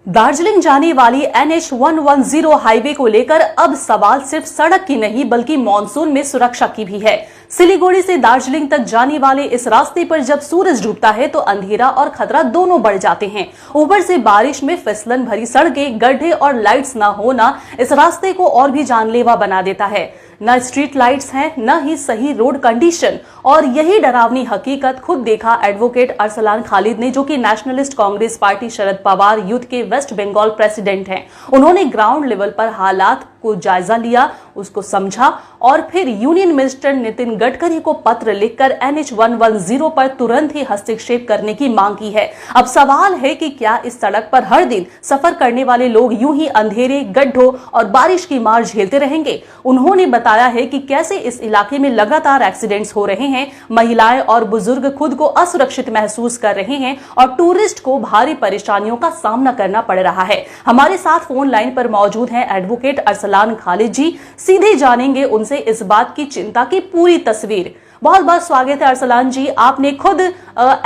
दार्जिलिंग जाने वाली NH 110 highway को लेकर अब सवाल सिर्फ सड़क की नहीं बल्कि मानसून में सुरक्षा की भी है। सिलीगुड़ी से दार्जिलिंग तक जाने वाले इस रास्ते पर जब सूरज डूबता है तो अंधेरा और खतरा दोनों बढ़ जाते हैं। ऊपर से बारिश में फिसलन भरी सड़कें, गड्ढे और लाइट्स न होना इस रास्ते को और भी जानलेवा बना देता है। न स्ट्रीट लाइट्स हैं, न ही सही रोड कंडीशन, और यही डरावनी हकीकत खुद देखा एडवोकेट अरसलान खालिद ने, जो कि nationalist Congress party Sharad Pawar youth के वेस्ट बंगाल प्रेसिडेंट हैं। उन्होंने ग्राउंड लेवल पर हालात को जायजा लिया, उसको समझा और फिर यूनियन मिनिस्टर नितिन गडकरी को पत्र लिखकर NH 110 पर तुरंत ही हस्तक्षेप करने की मांग की है। अब सवाल है कि क्या इस सड़क पर हर दिन सफर करने वाले लोग यूं ही अंधेरे, गड्ढों और बारिश की मार झेलते रहेंगे? उन्होंने बताया है कि कैसे इस इलाके में लगातार एक्सीडेंट्स हो रहे हैं, महिलाएं और बुजुर्ग खुद को असुरक्षित महसूस कर रहे हैं और टूरिस्ट को भारी परेशानियों का सामना करना पड़ रहा है। हमारे साथ फोन लाइन पर मौजूद हैं एडवोकेट अरसलान खालिद जी। सीधे जानेंगे उनसे इस बात की चिंता की पूरी तस्वीर। बहुत बहुत स्वागत है अरसलान जी, आपने खुद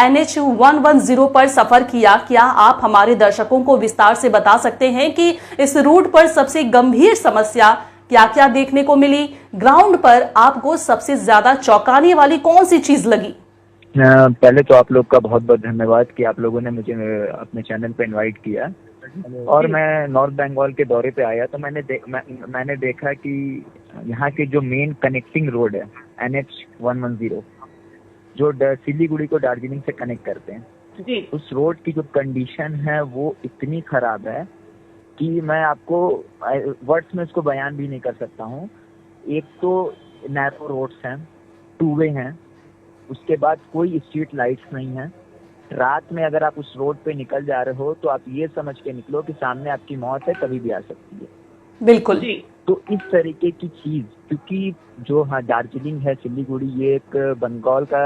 NH 110 पर सफर किया। क्या आप हमारे दर्शकों को विस्तार से बता सकते हैं कि इस रूट पर सबसे गंभीर समस्या क्या क्या देखने को मिली? ग्राउंड पर आपको सबसे ज्यादा चौंकाने वाली कौन सी चीज लगी? पहले तो आप लोग का बहुत बहुत धन्यवाद कि आप लोगों ने मुझे अपने चैनल पे इनवाइट किया। और मैं नॉर्थ बंगाल के दौरे पे आया तो मैंने देखा कि यहाँ के जो मेन कनेक्टिंग रोड है NH 110 जो सिलीगुड़ी को दार्जिलिंग से कनेक्ट करते हैं जी, उस रोड की जो कंडीशन है वो इतनी खराब है कि मैं आपको वर्ड्स में इसको बयान भी नहीं कर सकता हूँ। एक तो नैरो रोड्स हैं, टू वे हैं, उसके बाद कोई स्ट्रीट लाइट्स नहीं है। रात में अगर आप उस रोड पे निकल जा रहे हो तो आप ये समझ के निकलो कि सामने आपकी मौत है, कभी भी आ सकती है। बिल्कुल जी। तो इस तरीके की चीज, क्योंकि जो दार्जिलिंग है, सिलीगुड़ी, ये एक बंगाल का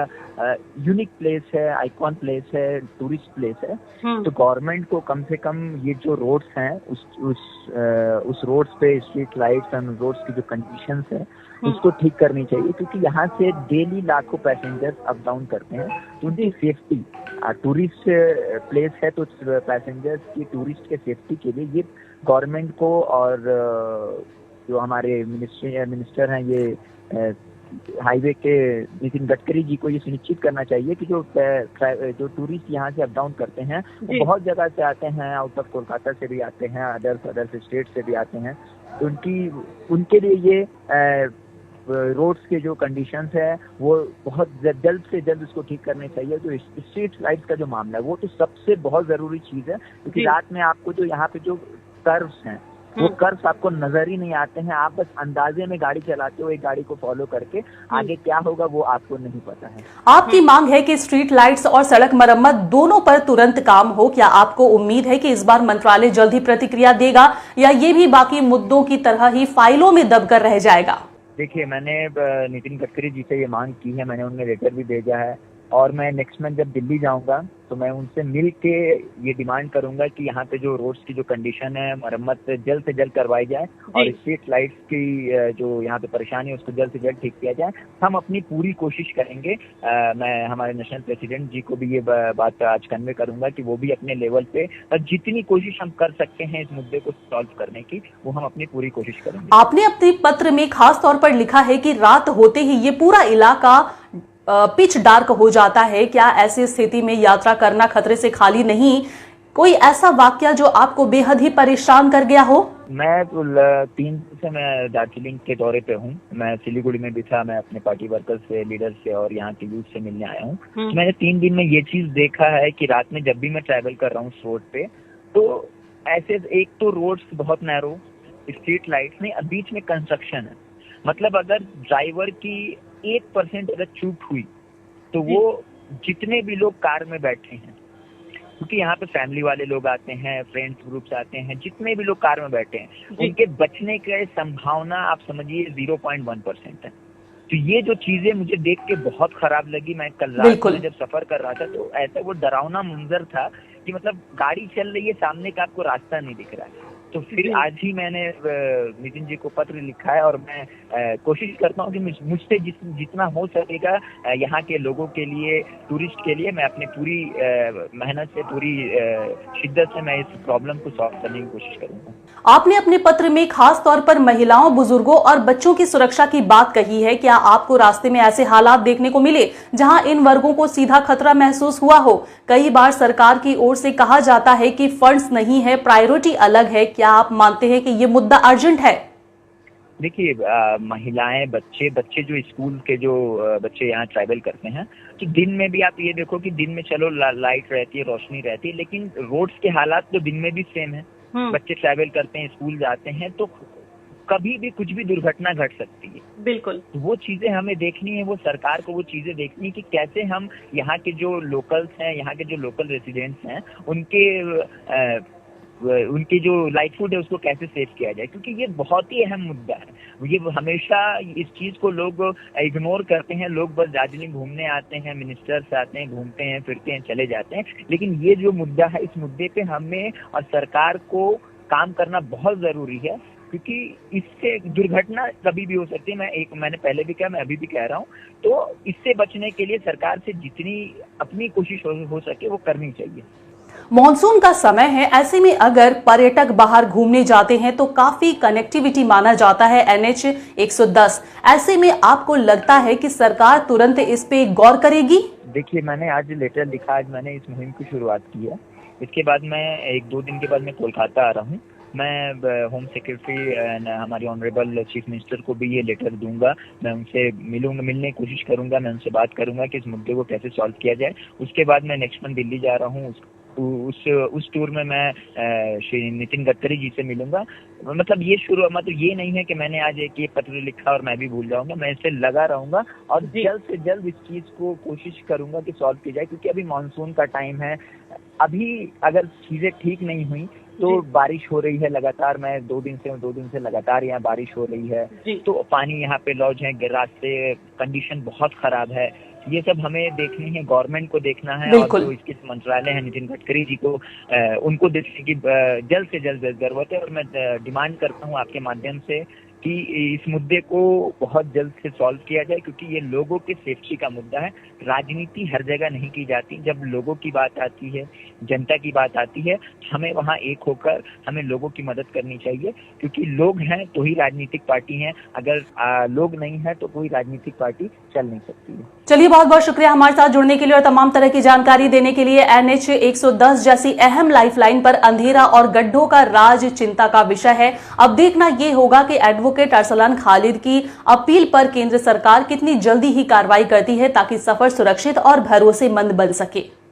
यूनिक प्लेस है, आइकॉन प्लेस है, टूरिस्ट प्लेस है। तो गवर्नमेंट को कम से कम ये जो रोड्स हैं उस रोड्स पे स्ट्रीट लाइट्स एंड रोड्स की जो कंडीशंस है उसको ठीक करनी चाहिए, क्योंकि यहाँ से डेली लाखों पैसेंजर्स अप डाउन करते हैं। तो उनकी सेफ्टी, टूरिस्ट प्लेस है तो पैसेंजर्स की, टूरिस्ट के सेफ्टी के लिए ये गवर्नमेंट को और जो हमारे मिनिस्टर हैं ये हाईवे के नितिन गडकरी जी को ये सुनिश्चित करना चाहिए कि जो टूरिस्ट यहाँ से अप डाउन करते हैं वो बहुत जगह से आते हैं, आउट ऑफ कोलकाता से भी आते हैं, अदर स्टेट से भी आते हैं। तो उनके लिए ये रोड्स के जो कंडीशंस है वो बहुत जल्द से जल्द उसको ठीक करने चाहिए। जो स्ट्रीट लाइट्स का जो मामला है वो तो सबसे बहुत जरूरी चीज है, क्योंकि रात में आपको जो यहाँ पे जो कर्व्स हैं वो कर्व्स आपको नजर ही नहीं आते हैं। आप बस अंदाजे में गाड़ी चलाते हो, एक गाड़ी को फॉलो करके, आगे क्या होगा वो आपको नहीं पता है। आपकी मांग है कि स्ट्रीट लाइट्स और सड़क मरम्मत दोनों पर तुरंत काम हो। क्या आपको उम्मीद है कि इस बार मंत्रालय जल्द ही प्रतिक्रिया देगा या ये भी बाकी मुद्दों की तरह ही फाइलों में दबकर रह जाएगा? देखिए, मैंने नितिन गडकरी जी से ये मांग की है, मैंने उन्हें लेटर भी भेजा है, और मैं नेक्स्ट मंथ जब दिल्ली जाऊंगा तो मैं उनसे मिल के ये डिमांड करूंगा कि यहाँ पे जो रोड्स की जो कंडीशन है मरम्मत जल्द से जल्द करवाई जाए और स्ट्रीट लाइट्स की जो यहाँ पे परेशानी है उसको जल्द से जल्द ठीक किया जाए। हम अपनी पूरी कोशिश करेंगे। मैं हमारे नेशनल प्रेसिडेंट जी को भी ये बात आज कन्वे करूंगा कि वो भी अपने लेवल पे जितनी कोशिश हम कर सकते हैं इस मुद्दे को सॉल्व करने की, वो हम अपनी पूरी कोशिश करेंगे। आपने अपने पत्र में खास तौर पर लिखा है कि रात होते ही ये पूरा इलाका पिच डार्क हो जाता है। क्या ऐसी स्थिति में यात्रा करना खतरे से खाली नहीं? कोई ऐसा वाकया जो आपको बेहद ही परेशान कर गया हो? मैं 3 दिन से मैं दार्जिलिंग के दौरे पे हूँ। मैं सिलीगुड़ी में भी था, मैं अपने पार्टी वर्कर्स से, लीडर से और यहाँ के यूथ से मिलने आया हूँ। तो मैंने 3 दिन में ये चीज देखा है कि रात में जब भी मैं ट्रैवल कर रहा हूँ रोड पे, तो ऐसे एक तो रोड्स बहुत नैरो, स्ट्रीट लाइट्स नहीं, बीच में कंस्ट्रक्शन है। मतलब अगर ड्राइवर की 1% अगर चूक हुई तो वो जितने भी लोग कार में बैठे हैं, क्योंकि यहाँ पे फैमिली वाले लोग आते हैं, फ्रेंड्स ग्रुप्स आते हैं, जितने भी लोग कार में बैठे हैं उनके बचने की संभावना आप समझिए 0.1% है। तो ये जो चीजें मुझे देख के बहुत खराब लगी। मैं कल रात में जब सफर कर रहा था तो ऐसा वो डरावना मंजर था कि मतलब गाड़ी चल रही है, सामने का आपको रास्ता नहीं दिख रहा है। तो फिर आज ही मैंने नितिन जी को पत्र लिखा है और मैं कोशिश करता हूँ कि मुझसे जितना हो सकेगा यहाँ के लोगों के लिए, टूरिस्ट के लिए, मैं अपनी पूरी मेहनत से, पूरी शिद्दत से मैं इस प्रॉब्लम को सॉल्व करने की कोशिश करूंगा। आपने अपने पत्र में खास तौर पर महिलाओं, बुजुर्गों और बच्चों की सुरक्षा की बात कही है। क्या आपको रास्ते में ऐसे हालात देखने को मिले जहां इन वर्गों को सीधा खतरा महसूस हुआ हो? कई बार सरकार की ओर से कहा जाता है कि फंड्स नहीं है, प्रायोरिटी अलग है। क्या आप मानते हैं कि ये मुद्दा अर्जेंट है? देखिए, महिलाएं, बच्चे जो स्कूल के जो बच्चे यहाँ ट्रैवल करते हैं, कि दिन में भी आप ये देखो कि दिन में चलो लाइट रहती है, रोशनी रहती है, लेकिन रोड्स के हालात तो दिन में भी सेम है। बच्चे ट्रैवल करते हैं, स्कूल जाते हैं, तो कभी भी कुछ भी दुर्घटना घट सकती है। बिल्कुल, तो वो चीजें हमें देखनी है, वो सरकार को वो चीजें देखनी है कि कैसे हम यहाँ के जो लोकल्स हैं, यहाँ के जो लोकल रेसिडेंट्स हैं, उनकी जो लाइवलीहुड है उसको कैसे सेव किया जाए, क्योंकि ये बहुत ही अहम मुद्दा है। ये हमेशा इस चीज को लोग इग्नोर करते हैं। लोग बस दार्जिलिंग घूमने आते हैं, मिनिस्टर्स आते हैं, घूमते हैं, फिरते हैं, चले जाते हैं, लेकिन ये जो मुद्दा है, इस मुद्दे पे हमें और सरकार को काम करना बहुत जरूरी है, क्योंकि इससे दुर्घटना कभी भी हो सकती है। मैंने पहले भी कहा, मैं अभी भी कह रहा हूँ। तो इससे बचने के लिए सरकार से जितनी अपनी कोशिश हो सके वो करनी चाहिए। मॉनसून का समय है, ऐसे में अगर पर्यटक बाहर घूमने जाते हैं तो काफी कनेक्टिविटी माना जाता है NH 110। ऐसे में आपको लगता है कि सरकार तुरंत इस पे गौर करेगी? देखिए, मैंने आज लेटर लिखा, आज मैंने इस मुहिम की शुरुआत की है। इसके बाद मैं 1-2 दिन के बाद मैं कोलकाता आ रहा हूँ। मैं होम सेक्रेटरी, हमारी ऑनरेबल चीफ मिनिस्टर को भी ये लेटर दूंगा। मैं उनसे मिलने की कोशिश करूंगा, मैं उनसे बात करूंगा कि इस मुद्दे को कैसे सॉल्व किया जाए। उसके बाद मैं नेक्स्ट मंथ दिल्ली जा रहा हूँ। उस टूर में मैं श्री नितिन गडकरी जी से मिलूंगा। मतलब ये नहीं है कि मैंने आज एक ये पत्र लिखा और मैं भी भूल जाऊंगा। मैं इससे लगा रहूंगा और जल्द से जल्द इस चीज को कोशिश करूंगा कि सॉल्व की जाए, क्योंकि अभी मानसून का टाइम है। अभी अगर चीजें ठीक नहीं हुई तो बारिश हो रही है लगातार। मैं 2 दिन से लगातार यहाँ बारिश हो रही है, तो पानी यहाँ पे लॉज है, रास्ते कंडीशन बहुत खराब है। ये सब हमें देखनी है, गवर्नमेंट को देखना है, और जो इसके मंत्रालय है नितिन गडकरी जी को, उनको देखने की जल्द से जल्द जरूरत है। और मैं डिमांड करता हूँ आपके माध्यम से कि इस मुद्दे को बहुत जल्द से सॉल्व किया जाए, क्योंकि ये लोगों के सेफ्टी का मुद्दा है। राजनीति हर जगह नहीं की जाती। जब लोगों की बात आती है, जनता की बात आती है, हमें वहाँ एक होकर हमें लोगों की मदद करनी चाहिए, क्योंकि लोग हैं तो ही राजनीतिक पार्टी है। अगर लोग नहीं है तो कोई राजनीतिक पार्टी चल नहीं सकती है। चलिए, बहुत बहुत शुक्रिया हमारे साथ जुड़ने के लिए और तमाम तरह की जानकारी देने के लिए। NH 110 जैसी अहम लाइफलाइन पर अंधेरा और गड्ढों का राज चिंता का विषय है। अब देखना यह होगा कि एडवोकेट अरसलान खालिद की अपील पर केंद्र सरकार कितनी जल्दी ही कार्रवाई करती है, ताकि सफर सुरक्षित और भरोसेमंद बन सके।